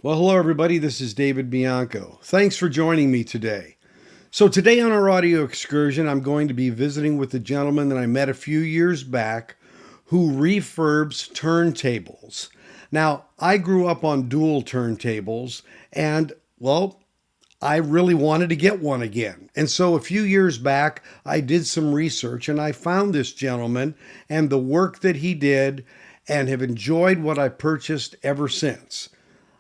Well, hello, everybody. This is David Bianco. Thanks for joining me today. So, today on our audio excursion, I'm going to be visiting with a gentleman that I met a few years back who refurbs turntables. Now, I grew up on dual turntables, and well, I really wanted to get one again. And so a few years back, I did some research and I found this gentleman and the work that he did and have enjoyed what I purchased ever since.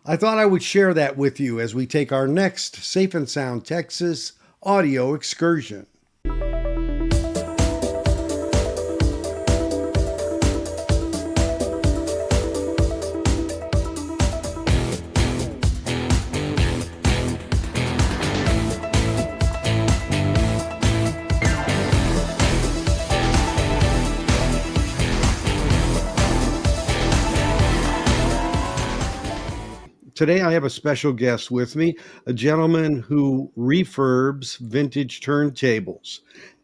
I thought I would share that with you as we take our next Safe and Sound Texas audio excursion. Today, I have a special guest with me, a gentleman who refurbs vintage turntables.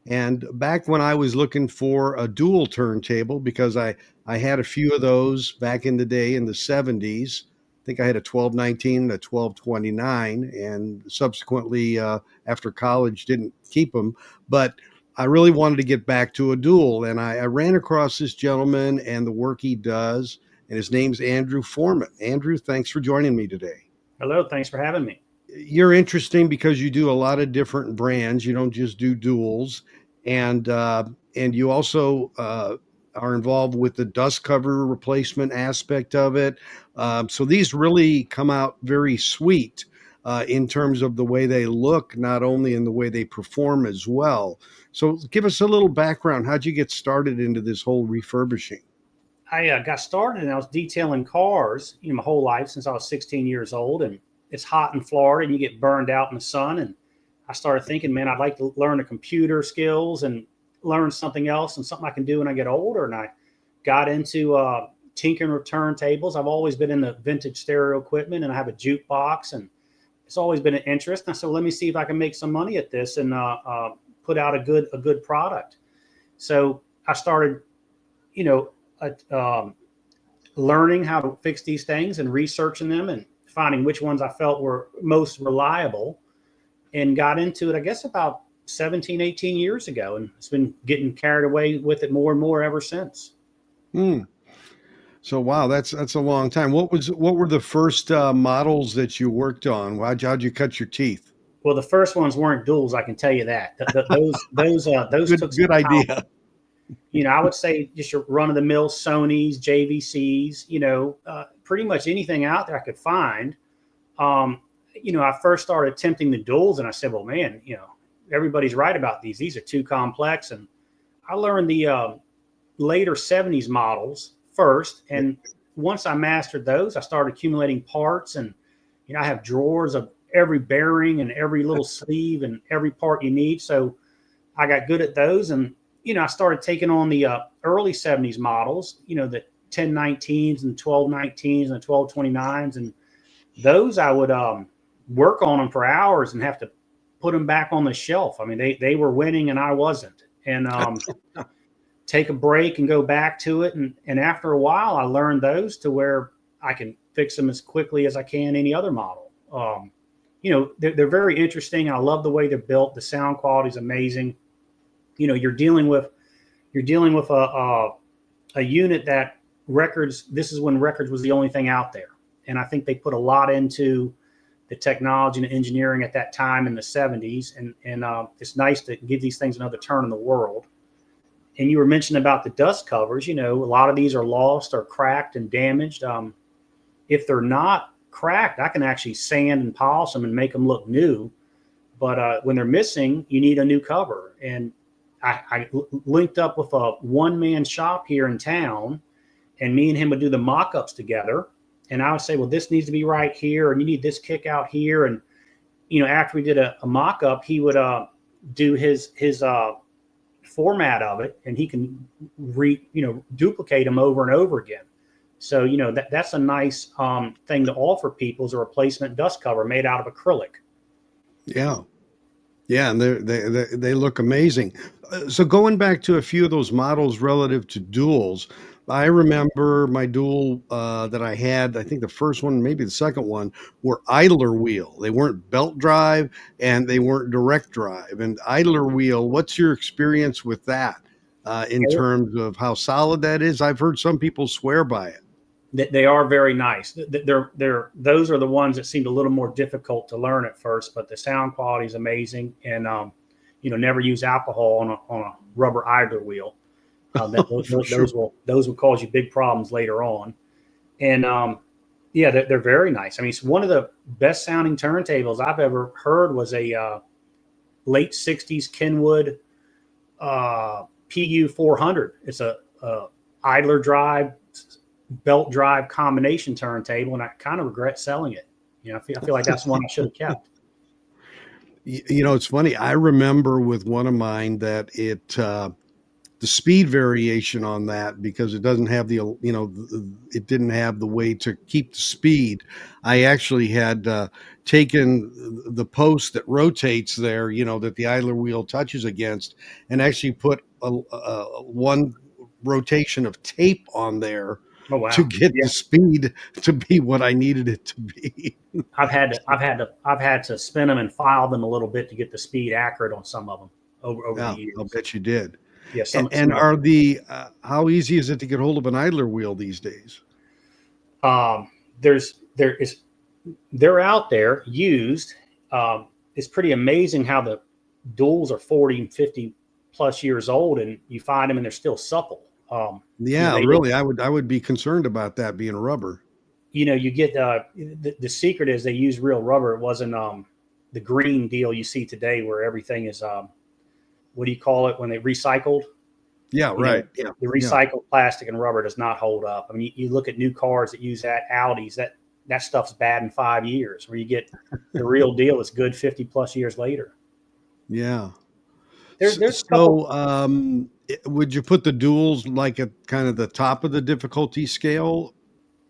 And back when I was looking for a dual turntable, because I had a few of those back in the day in the 70s, I think I had a 1219 and a 1229, and subsequently, after college, didn't keep them. But I really wanted to get back to a dual, and I ran across this gentleman and the work he does, and his name's Andrew Forman. Andrew, thanks for joining me today. Hello, thanks for having me. You're interesting because you do a lot of different brands. You don't just do duals, and and you also are involved with the dust cover replacement aspect of it. So these really come out very sweet in terms of the way they look, not only in the way they perform as well. So give us a little background. How'd you get started into this whole refurbishing? I got started and I was detailing cars, my whole life since I was 16 years old. And it's hot in Florida and you get burned out in the sun. And I started thinking, man, I'd like to learn the computer skills and learn something else and something I can do when I get older. And I got into tinkering with turntables. I've always been in the vintage stereo equipment and I have a jukebox and it's always been an interest. And I said, well, let me see if I can make some money at this and put out a good product. So I started, you know, learning how to fix these things and researching them and finding which ones I felt were most reliable and got into it, I guess, about 17, 18 years ago. And it's been getting carried away with it more and more ever since. Hmm. So wow, that's a long time. What were the first models that you worked on? How'd you cut your teeth? Well, the first ones weren't duals, I can tell you that. Those took some Good time. idea. I would say just your run of the mill Sony's, JVCs, pretty much anything out there I could find. Um, I first started attempting the duals and I said, well, man, everybody's right about these. These are too complex. And I learned the later 70s models first. And once I mastered those, I started accumulating parts. And, I have drawers of every bearing and every little sleeve and every part you need. So I got good at those. And, I started taking on the early 70s models, the 1019s and 1219s and 1229s. And those I would work on them for hours and have to put them back on the shelf. I mean, they were winning and I wasn't. And take a break and go back to it. And after a while, I learned those to where I can fix them as quickly as I can any other model. They're very interesting. I love the way they're built. The sound quality is amazing. You're dealing with a unit that records. This is when records was the only thing out there, and I think they put a lot into the technology and engineering at that time in the 70s. And it's nice to give these things another turn in the world. And you were mentioning about the dust covers. A lot of these are lost or cracked and damaged. If they're not cracked, I can actually sand and polish them and make them look new. But when they're missing, you need a new cover. And I linked up with a one-man shop here in town, and me and him would do the mock-ups together. And I would say, well, this needs to be right here, and you need this kick out here. And, after we did a mock-up, he would do his format of it, and he can duplicate them over and over again. So, that's a nice thing to offer people is a replacement dust cover made out of acrylic. Yeah. Yeah, and they look amazing. So going back to a few of those models relative to duals, I remember my dual that I had. I think the first one, maybe the second one, were idler wheel. They weren't belt drive and they weren't direct drive. And idler wheel, what's your experience with that in terms of how solid that is? I've heard some people swear by it. They are very nice. They're those are the ones that seemed a little more difficult to learn at first, but the sound quality is amazing. And never use alcohol on a rubber idler wheel. For sure. Those will cause you big problems later on. And yeah, they're very nice. I mean, it's one of the best sounding turntables I've ever heard was a late '60s Kenwood PU 400. It's a idler drive, belt drive combination turntable, and I kind of regret selling it. I feel like that's one I should have kept. It's funny. I remember with one of mine that the speed variation on that, because it doesn't have it didn't have the way to keep the speed. I actually had taken the post that rotates there, that the idler wheel touches against, and actually put one rotation of tape on there Oh to wow, get yeah. the speed to be what I needed it to be. I've had to spin them and file them a little bit to get the speed accurate on some of them over the Yeah, I'll years. bet you did. Yeah, And some of are how easy is it to get hold of an idler wheel these days? there is they're out there used. It's pretty amazing how the duals are 40 and 50 plus years old, and you find them and they're still supple. Yeah, They really, I would be concerned about that being rubber. you get the secret is they use real rubber. It wasn't the green deal you see today where everything is what do you call it when they recycled? Yeah, You know, right. Yeah, the yeah. recycled plastic and rubber does not hold up. I mean, you look at new cars that use that Audis, that stuff's bad in 5 years. Where you get the real deal, it's good 50 plus years later. Yeah. There's a couple. So, would you put the duels like at kind of the top of the difficulty scale?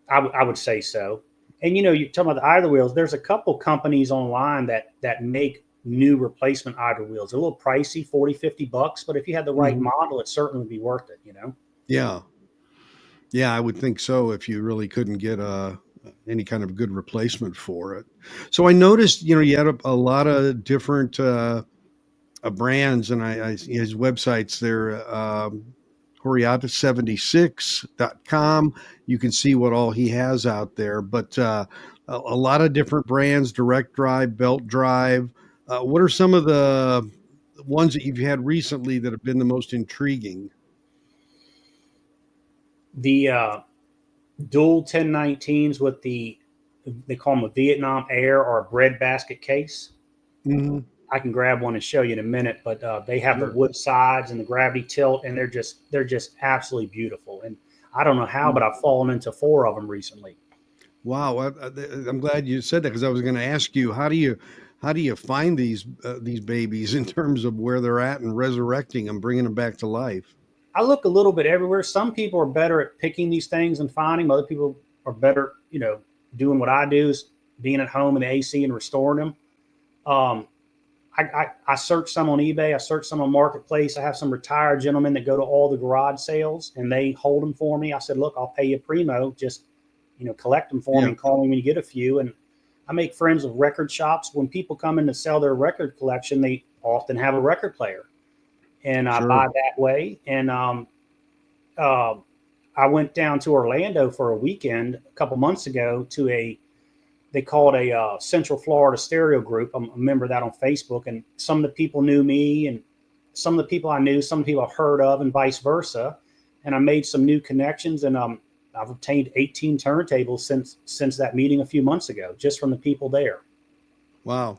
I would say so. And you talking about the idler wheels. There's a couple companies online that make new replacement idler wheels. They're a little pricey, 40, $50, but if you had the right Mhm. model, it certainly would be worth it. Yeah, yeah, I would think so if you really couldn't get any kind of good replacement for it. So I noticed, you had a lot of different brands, and his websites there, Horiata76.com. You can see what all he has out there, but a lot of different brands: direct drive, belt drive. What are some of the ones that you've had recently that have been the most intriguing? The dual 1019s with they call them a Vietnam Air or a bread basket case. Hmm. I can grab one and show you in a minute, but they have the Sure. wood sides and the gravity tilt, and they're just absolutely beautiful. And I don't know how, but I've fallen into four of them recently. Wow, I'm glad you said that, because I was going to ask you, how do you find these babies in terms of where they're at and resurrecting them, bringing them back to life? I look a little bit everywhere. Some people are better at picking these things and finding them. Other people are better, doing what I do is being at home in the AC and restoring them. Um, I searched some on eBay. I searched some on Marketplace. I have some retired gentlemen that go to all the garage sales and they hold them for me. I said, look, I'll pay you primo. Just, collect them for me Yeah, and call me when you get a few. And I make friends with record shops. When people come in to sell their record collection, they often have a record player. And I sure. buy that way. And uh, I went down to Orlando for a weekend a couple months ago to they call it a Central Florida Stereo Group. I'm a member of that on Facebook, and some of the people knew me, and some of the people I knew, some of the people I've heard of, and vice versa. And I made some new connections, and I've obtained 18 turntables since that meeting a few months ago, just from the people there. Wow.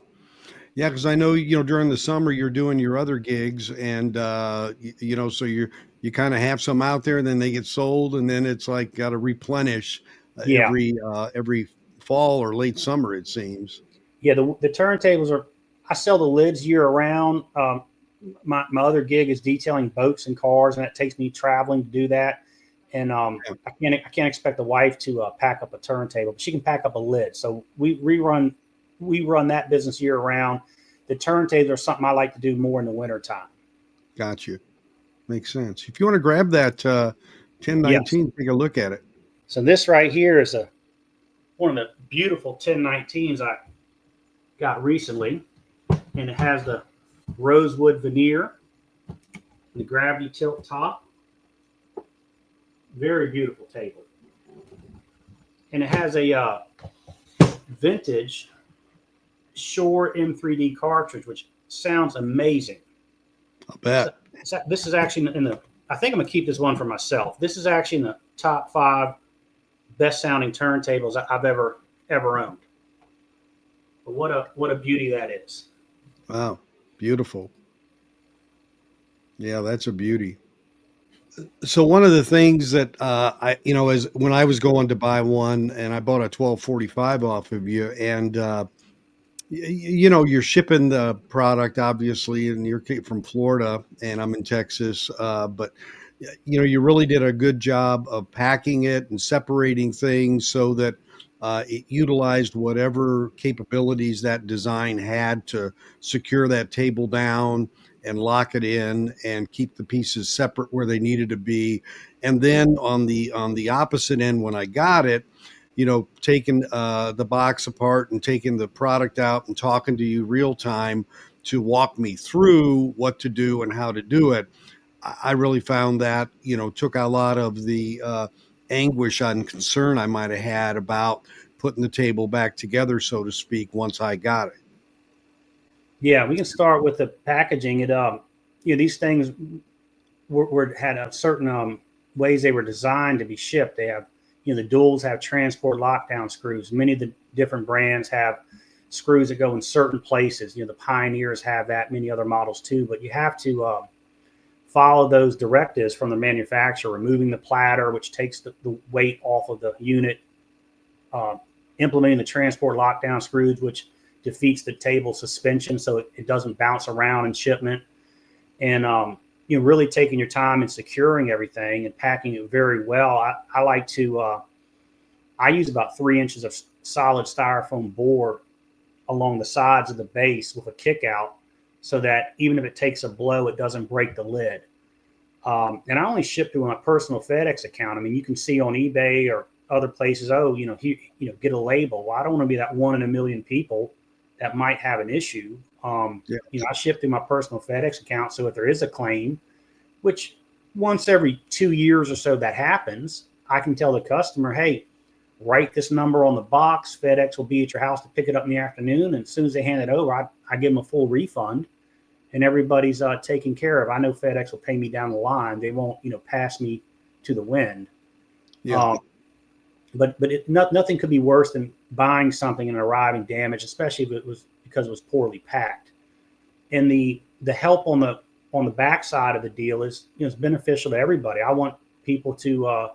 Yeah, because I know, during the summer you're doing your other gigs, and so you kind of have some out there, and then they get sold, and then it's like got to replenish Yeah, every fall or late summer, it seems. yeah. The turntables are. I sell the lids year round. My other gig is detailing boats and cars, and that takes me traveling to do that. And Yeah, I can't expect the wife to pack up a turntable, but she can pack up a lid. So we run that business year round. the turntables are something I like to do more in the wintertime. Got you. Makes sense. If you want to grab that Yes. 1019, take a look at it. So this right here is one of the beautiful 1019s I got recently, and it has the rosewood veneer, the gravity tilt top. Very beautiful table. And it has a vintage Shure M3D cartridge, which sounds amazing. I'll bet. So this is actually in the, I think I'm going to keep this one for myself. This is actually in the top 5 best sounding turntables I've ever owned. But what a beauty that is. Wow. Beautiful. Yeah, that's a beauty. So one of the things that as when I was going to buy one, and I bought a 1245 off of you, and you're shipping the product obviously, and you're from Florida, and I'm in Texas, but you really did a good job of packing it and separating things so that it utilized whatever capabilities that design had to secure that table down and lock it in and keep the pieces separate where they needed to be. And then on the opposite end, when I got it, taking the box apart and taking the product out and talking to you real time to walk me through what to do and how to do it. I really found that, took a lot of the anguish and concern I might have had about putting the table back together, so to speak, once I got it. Yeah, we can start with the packaging. These things had a certain ways they were designed to be shipped. They have, the duals have transport lockdown screws. Many of the different brands have screws that go in certain places. The Pioneers have that, many other models too. But you have to follow those directives from the manufacturer, removing the platter, which takes the weight off of the unit, implementing the transport lockdown screws, which defeats the table suspension so it doesn't bounce around in shipment, and really taking your time and securing everything and packing it very well. I like to I use about 3 inches of solid styrofoam board along the sides of the base with a kick out, so that even if it takes a blow, it doesn't break the lid. And I only ship through my personal FedEx account. I mean, you can see on eBay or other places, get a label. Well, I don't want to be that 1 in a million people that might have an issue. I ship through my personal FedEx account. So if there is a claim, which once every 2 years or so that happens, I can tell the customer, hey, write this number on the box. FedEx will be at your house to pick it up in the afternoon. And as soon as they hand it over, I give them a full refund, and everybody's taken care of. I know FedEx will pay me down the line. They won't, pass me to the wind. Yeah. But nothing could be worse than buying something and arriving damaged, especially if it was because it was poorly packed. And the help on the back side of the deal is, it's beneficial to everybody. I want people to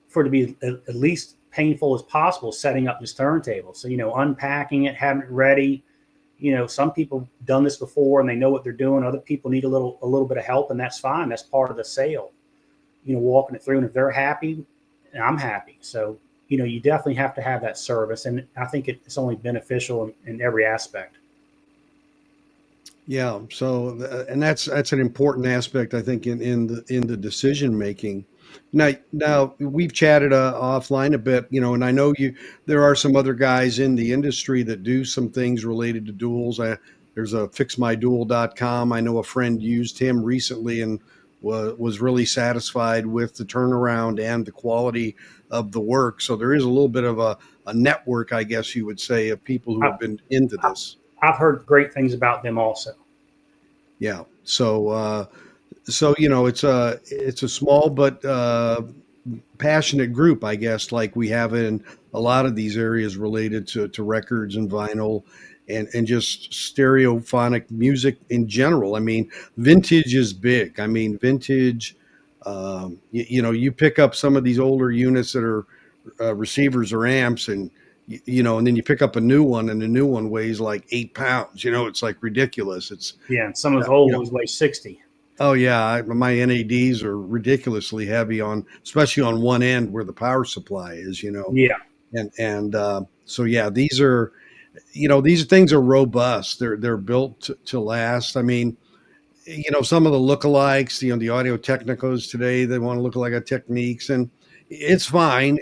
for it to be at least painful as possible setting up this turntable. So, unpacking it, having it ready. Some people have done this before and they know what they're doing. Other people need a little bit of help, and that's fine. That's part of the sale. Walking it through, and if they're happy, I'm happy. So, you definitely have to have that service, and I think it's only beneficial in every aspect. Yeah. So, and that's an important aspect, I think, in the decision making. Now we've chatted offline a bit, and I know there are some other guys in the industry that do some things related to duals. There's a fixmydual.com. I know a friend used him recently and was really satisfied with the turnaround and the quality of the work. So there is a little bit of a network, I guess you would say, of people who have been into this. I've heard great things about them also. Yeah. So it's a small but passionate group, I guess, like we have in a lot of these areas related to records and vinyl and just stereophonic music in general. I mean, vintage is big. I mean, vintage. You pick up some of these older units that are receivers or amps, and and then you pick up a new one, and the new one weighs like 8 pounds. It's like ridiculous. It's and some of those old ones weigh 60. Oh yeah, my NADs are ridiculously heavy especially on one end where the power supply is. Yeah. And so yeah, these are these things are robust. They're built to last. I mean, some of the lookalikes, the Audio Technicas today, they want to look like a Techniques, and it's fine,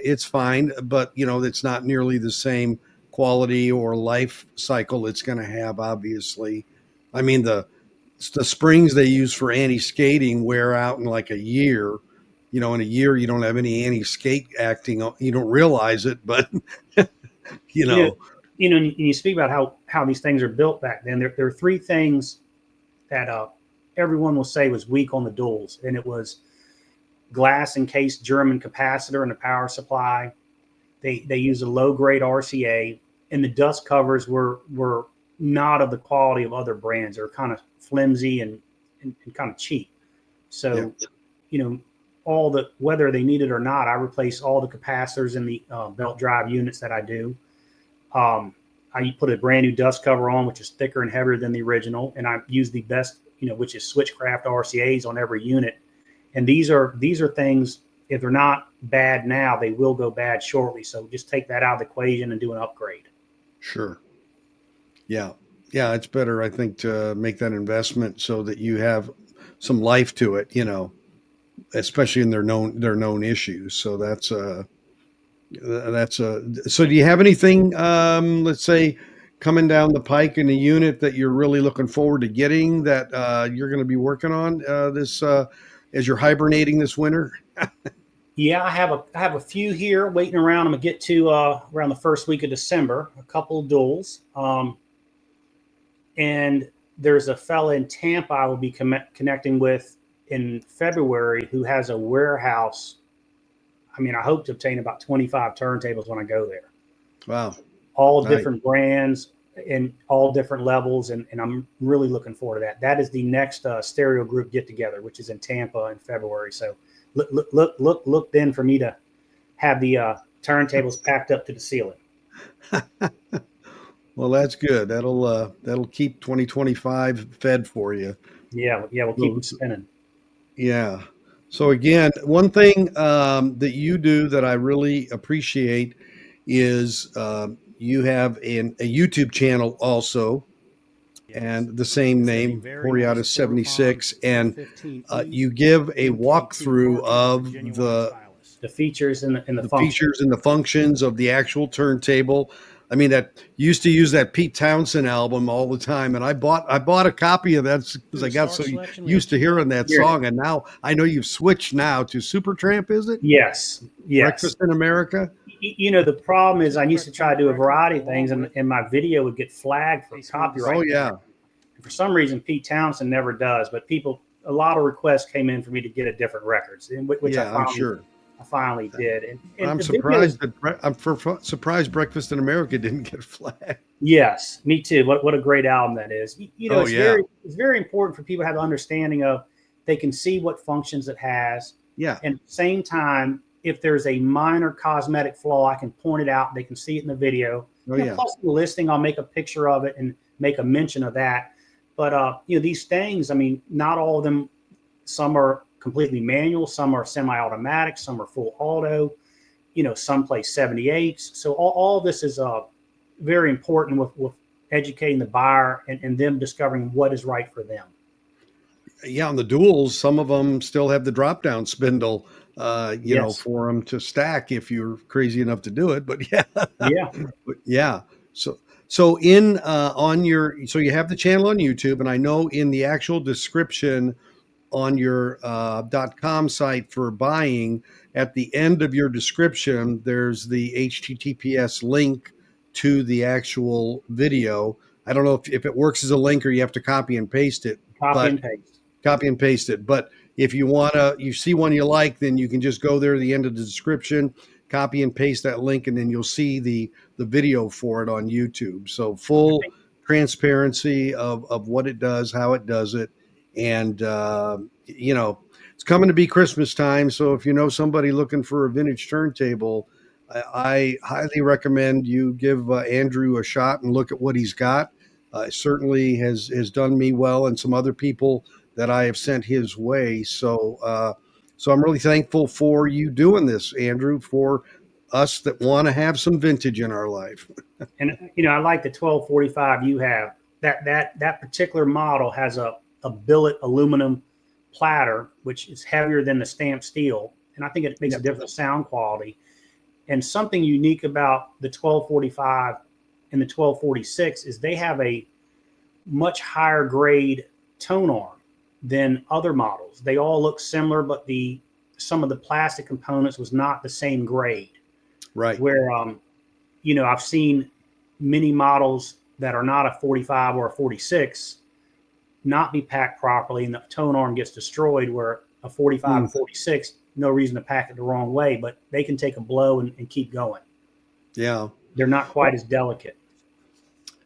but it's not nearly the same quality or life cycle it's going to have. Obviously, I mean the springs they use for anti-skating wear out in like a year. In a year you don't have any anti-skate acting. You don't realize it, but you You know, know, and you speak about how these things are built back then. There are three things that everyone will say was weak on the duals, and it was glass encased German capacitor in the power supply. They used a low grade RCA, and the dust covers were not of the quality of other brands. They're kind of flimsy and kind of cheap. yeah, So, all the whether they need it or not, I replace all the capacitors in the belt drive units that I do. I put a brand new dust cover on, which is thicker and heavier than the original, and I use the best, which is Switchcraft RCAs on every unit. And these are things. If they're not bad now, they will go bad shortly. So just take that out of the equation and do an upgrade. sure. Yeah. Yeah, it's better, I think, to make that investment so that you have some life to it, especially in their known issues. So so do you have anything, let's say, coming down the pike in a unit that you're really looking forward to getting that you're going to be working on this as you're hibernating this winter? Yeah, I have a few here waiting around. I'm gonna get to around the first week of December. A couple of duels, and there's a fella in Tampa I will be connecting with in February who has a warehouse. I mean, I hope to obtain about 25 turntables when I go there. Wow. All Nice. different brands and all different levels, and I'm really looking forward to that. That is the next stereo group get together, which is in Tampa in February. So look then for me to have the turntables packed up to the ceiling. Well, that's good. That'll keep 2025 fed for you. Yeah, we'll keep them spinning. Yeah. So again, one thing that you do that I really appreciate is you have a YouTube channel also, and the same name, Horiata 76, and you give a walkthrough of The features and the the functions. features and the functions of the actual turntable. I mean, that used to use that Pete Townsend album all the time, and I bought a copy of that because I got so used to hearing that song, and now I know you've switched now to Supertramp. Is it Yes. Breakfast in America? The problem is I used to try to do a variety of things, and my video would get flagged for copyright. Oh yeah, For some reason, Pete Townsend never does, but a lot of requests came in for me to get a different records, which yeah, I'm sure. I finally did. And I'm the surprised videos, surprised Breakfast in America didn't get flagged. yes, me too. What a great album that is. Oh yeah, it's very important for people to have an understanding of they can see what functions it has, yeah, and at the same time, if there's a minor cosmetic flaw, I can point it out. They can see it in the video. oh yeah, Plus the listing, I'll make a picture of it and make a mention of that. But these things, I mean, not all of them. Some are completely manual, some are semi-automatic, some are full auto. Some play 78s. So all this is very important with educating the buyer and them discovering what is right for them. yeah. On the duals, some of them still have the drop down spindle, Yes. for them to stack if you're crazy enough to do it. But yeah, Yeah. but yeah. So in on your so you have the channel on YouTube, and I know in the actual description on your .com site for buying, at the end of your description, there's the HTTPS link to the actual video. I don't know if it works as a link or you have to copy and paste it, Copy but and paste. copy and paste it. But if you see one you like, then you can just go there at the end of the description, copy and paste that link, and then you'll see the video for it on YouTube. So full transparency of what it does, how it does it, and it's coming to be Christmas time. So if you know somebody looking for a vintage turntable, I highly recommend you give Andrew a shot and look at what he's got. Certainly has done me well and some other people that I have sent his way. So I'm really thankful for you doing this, Andrew, for us that want to have some vintage in our life. And I like the 1245 you have. That particular model has a billet aluminum platter, which is heavier than the stamped steel, and I think it makes a different sound quality. And something unique about the 1245 and the 1246 is they have a much higher grade tone arm than other models. They all look similar, but some of the plastic components was not the same grade. Right. Where I've seen many models that are not a 45 or a 46 not be packed properly, and the tone arm gets destroyed, where a 45 and 46, no reason to pack it the wrong way, but they can take a blow and keep going. Yeah. They're not quite as delicate.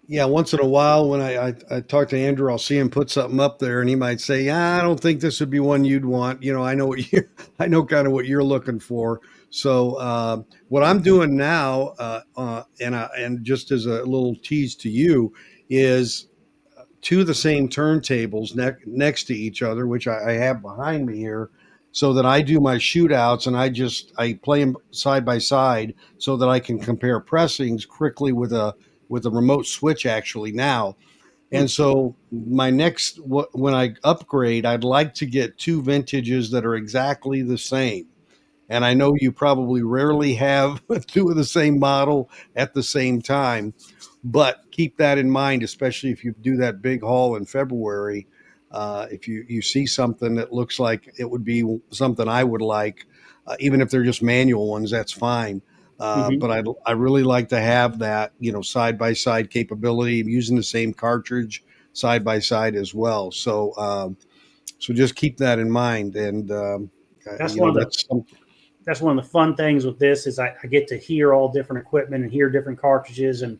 Yeah, once in a while when I talk to Andrew, I'll see him put something up there, and he might say, "Yeah, I don't think this would be one you'd want." I know I know kind of what you're looking for. So what I'm doing now, and just as a little tease to you, is two of the same turntables next to each other, which I have behind me here, so that I do my shootouts and I play them side by side so that I can compare pressings quickly with a remote switch actually now. And so my next, when I upgrade, I'd like to get two vintages that are exactly the same. And I know you probably rarely have two of the same model at the same time, but keep that in mind, especially if you do that big haul in February. If you see something that looks like it would be something I would like, even if they're just manual ones, that's fine. But I really like to have that, side by side capability of using the same cartridge side by side as well. So just keep that in mind. And, That's one of the that's one of the fun things with this is I get to hear all different equipment and hear different cartridges. And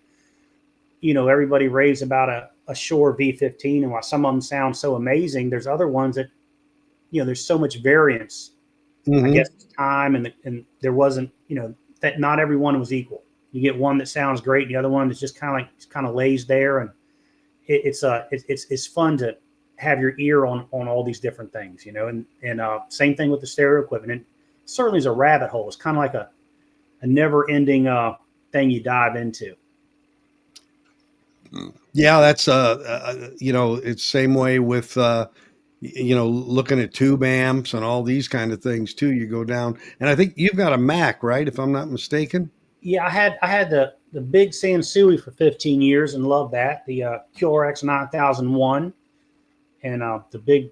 everybody raves about a Shure V15, and while some of them sound so amazing, there's other ones that there's so much variance. I guess it's time, and there wasn't that not every one was equal. You get one that sounds great, and the other one that's just kind of lays there, and it's fun to have your ear on all these different things, and same thing with the stereo equipment. And certainly is a rabbit hole. It's kind of like a never-ending thing you dive into. Yeah, that's it's same way with looking at tube amps and all these kind of things too. You go down, and I think you've got a Mac, right? If I'm not mistaken. Yeah, I had the big Sansui for 15 years and loved that. The QRX 9001 and the big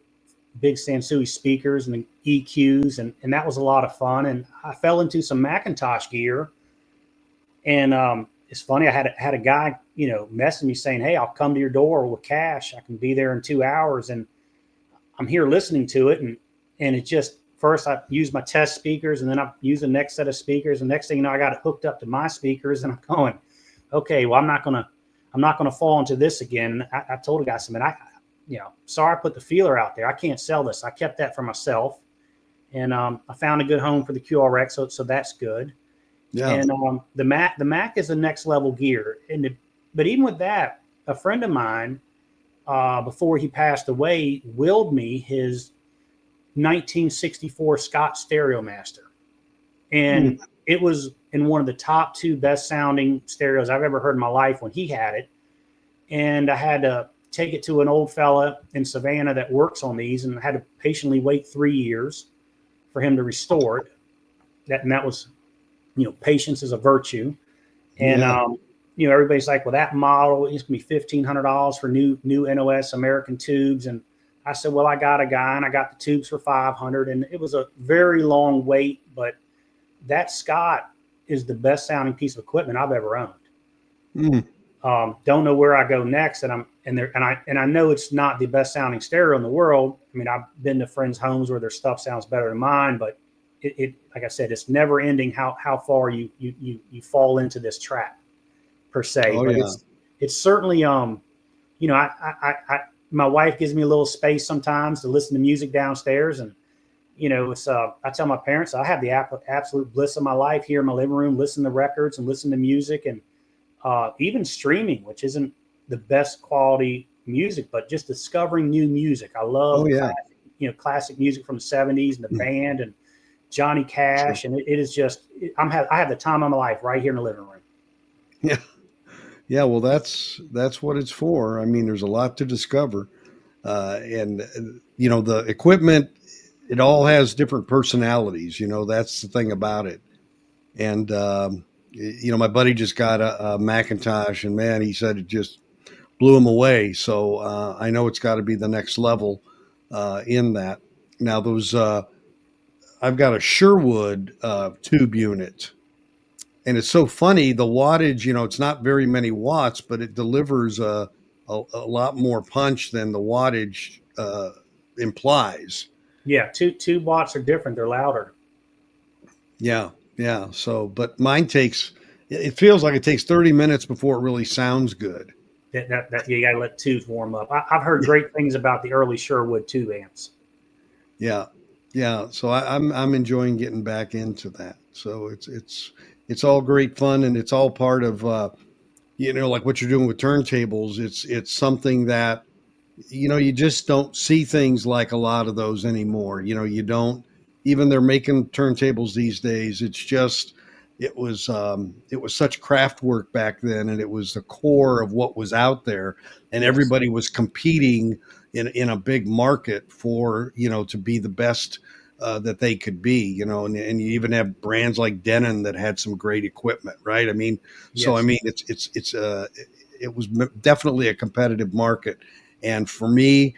Sansui speakers and the EQs, and that was a lot of fun. And I fell into some Macintosh gear, and it's funny. I had a guy messaging me saying, "Hey, I'll come to your door with cash. I can be there in 2 hours." And I'm here listening to it, and it just, first I used my test speakers, and then I used the next set of speakers, and next thing you know, I got it hooked up to my speakers, and I'm going, okay, well, I'm not gonna fall into this again. I told the guy, I said, man, sorry I put the feeler out there. I can't sell this. I kept that for myself, and I found a good home for the QRX, so that's good. Yeah. And the Mac is the next level gear, but even with that, a friend of mine, before he passed away, willed me his 1964 Scott Stereo Master, and it was in one of the top 2 best sounding stereos I've ever heard in my life when he had it. And I had to take it to an old fella in Savannah that works on these, and I had to patiently wait 3 years for him to restore it. That was, patience is a virtue. And everybody's like, well, that model is gonna be $1,500 for new NOS American tubes. And I said, well, I got a guy, and I got the tubes for $500. And it was a very long wait, but that Scott is the best sounding piece of equipment I've ever owned. Don't know where I go next, and I know it's not the best sounding stereo in the world. I mean, I've been to friends' homes where their stuff sounds better than mine, but it like I said, it's never ending how far you fall into this trap per se. But it's certainly my wife gives me a little space sometimes to listen to music downstairs, and it's I tell my parents I have the absolute bliss of my life here in my living room, listen to records and listen to music, and even streaming, which isn't the best quality music, but just discovering new music. I love classic music from the 70s and the band, and Johnny Sure. Cash, and it is just I have the time of my life right here in the living room. Yeah. Yeah. Well, that's what it's for. I mean, there's a lot to discover. And the equipment, it all has different personalities. That's the thing about it. And my buddy just got a Macintosh, and man, he said it just blew him away. So I know it's got to be the next level in that. Now those I've got a Sherwood tube unit, and it's so funny. The wattage, it's not very many watts, but it delivers a lot more punch than the wattage implies. Yeah, two watts are different; they're louder. Yeah, yeah. So, but mine takes. It feels like it takes 30 minutes before it really sounds good. That you got to let tubes warm up. I've heard great things about the early Sherwood tube amps. Yeah, yeah. So I'm enjoying getting back into that. So it's all great fun, and it's all part of like what you're doing with turntables. It's something that you just don't see things like a lot of those anymore. You don't, even they're making turntables these days. It's just, it was such craft work back then, and it was the core of what was out there, and Yes, everybody was competing in a big market for, to be the best that they could be, and you even have brands like Denon that had some great equipment, right? I mean, so I yes, mean, it was definitely a competitive market. And for me,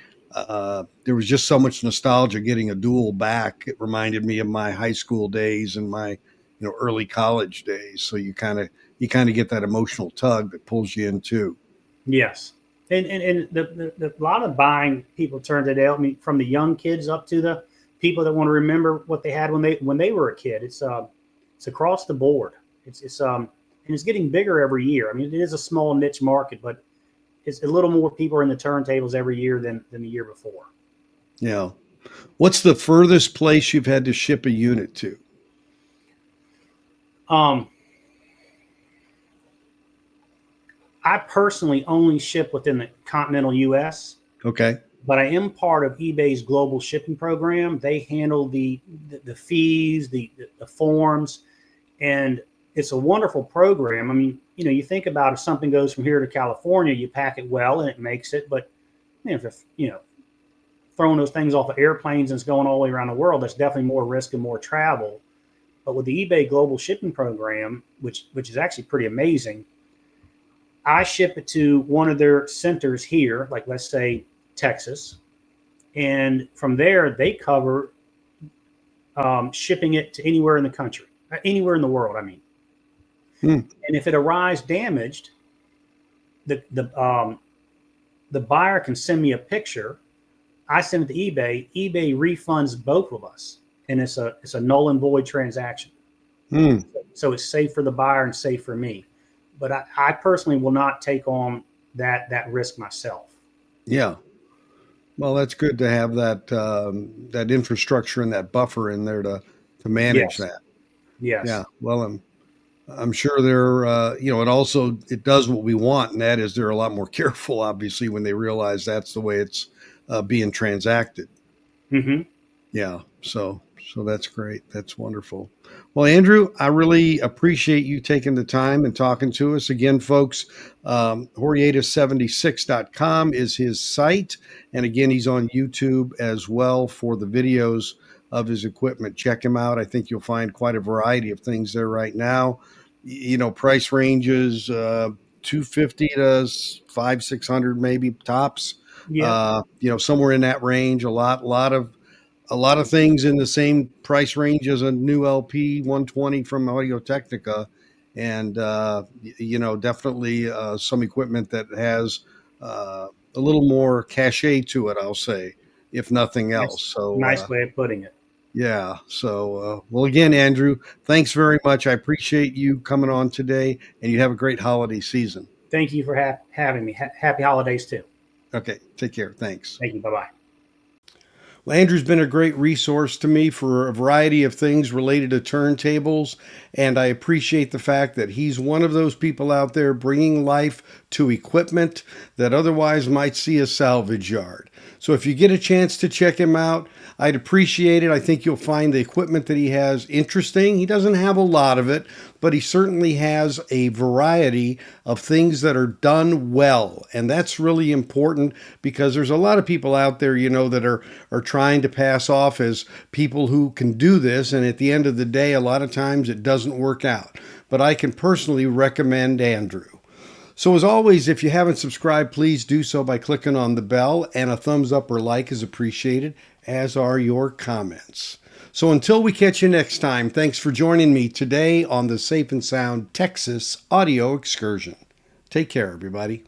there was just so much nostalgia getting a dual back. It reminded me of my high school days and my, early college days. So you kind of get that emotional tug that pulls you in too. yes. And the a lot of buying people turned it out. I mean, from the young kids up to the people that want to remember what they had when they were a kid. It's across the board. And it's getting bigger every year. I mean, it is a small niche market, but it's a little more people are in the turntables every year than the year before. Yeah. What's the furthest place you've had to ship a unit to? Um, I personally only ship within the continental U.S., Okay. but I am part of eBay's global shipping program. They handle the fees, the forms, and it's a wonderful program. I mean, you think about if something goes from here to California, you pack it well and it makes it, but if throwing those things off of airplanes and it's going all the way around the world, that's definitely more risk and more travel. But with the eBay global shipping program, which is actually pretty amazing, I ship it to one of their centers here, like let's say Texas, and from there they cover shipping it to anywhere in the country, anywhere in the world. I mean, Hmm. and if it arrives damaged, the buyer can send me a picture. I send it to eBay. eBay refunds both of us, and it's a null and void transaction. Hmm. So it's safe for the buyer and safe for me. But I personally will not take on that risk myself. Yeah. Well, that's good to have that infrastructure and that buffer in there to manage Yes, that. Yeah. yes, Well, I'm sure it does what we want, and that is they're a lot more careful, obviously, when they realize that's the way it's being transacted. hmm Yeah. So that's great. That's wonderful. Well, Andrew, I really appreciate you taking the time and talking to us again, folks. Horrieta76.com is his site. And again, he's on YouTube as well for the videos of his equipment. Check him out. I think you'll find quite a variety of things there right now. Price ranges 250 to 600 maybe tops. yeah, Somewhere in that range. A lot of things in the same price range as a new LP 120 from Audio Technica, and definitely some equipment that has a little more cachet to it, I'll say, if nothing nice, else. So nice way of putting it. yeah. So well, again, Andrew, thanks very much. I appreciate you coming on today, and you have a great holiday season. Thank you for having me. Happy holidays too. Okay, take care. Thanks. Thank you. Bye bye. Well, Andrew's been a great resource to me for a variety of things related to turntables, and I appreciate the fact that he's one of those people out there bringing life to equipment that otherwise might see a salvage yard. So if you get a chance to check him out, I'd appreciate it. I think you'll find the equipment that he has interesting. He doesn't have a lot of it, but he certainly has a variety of things that are done well. And that's really important because there's a lot of people out there, that are trying to pass off as people who can do this. And at the end of the day, a lot of times it doesn't work out. But I can personally recommend Andrew. So as always, if you haven't subscribed, please do so by clicking on the bell, and a thumbs up or like is appreciated, as are your comments. So until we catch you next time, thanks for joining me today on the Safe and Sound Texas Audio Excursion. Take care, everybody.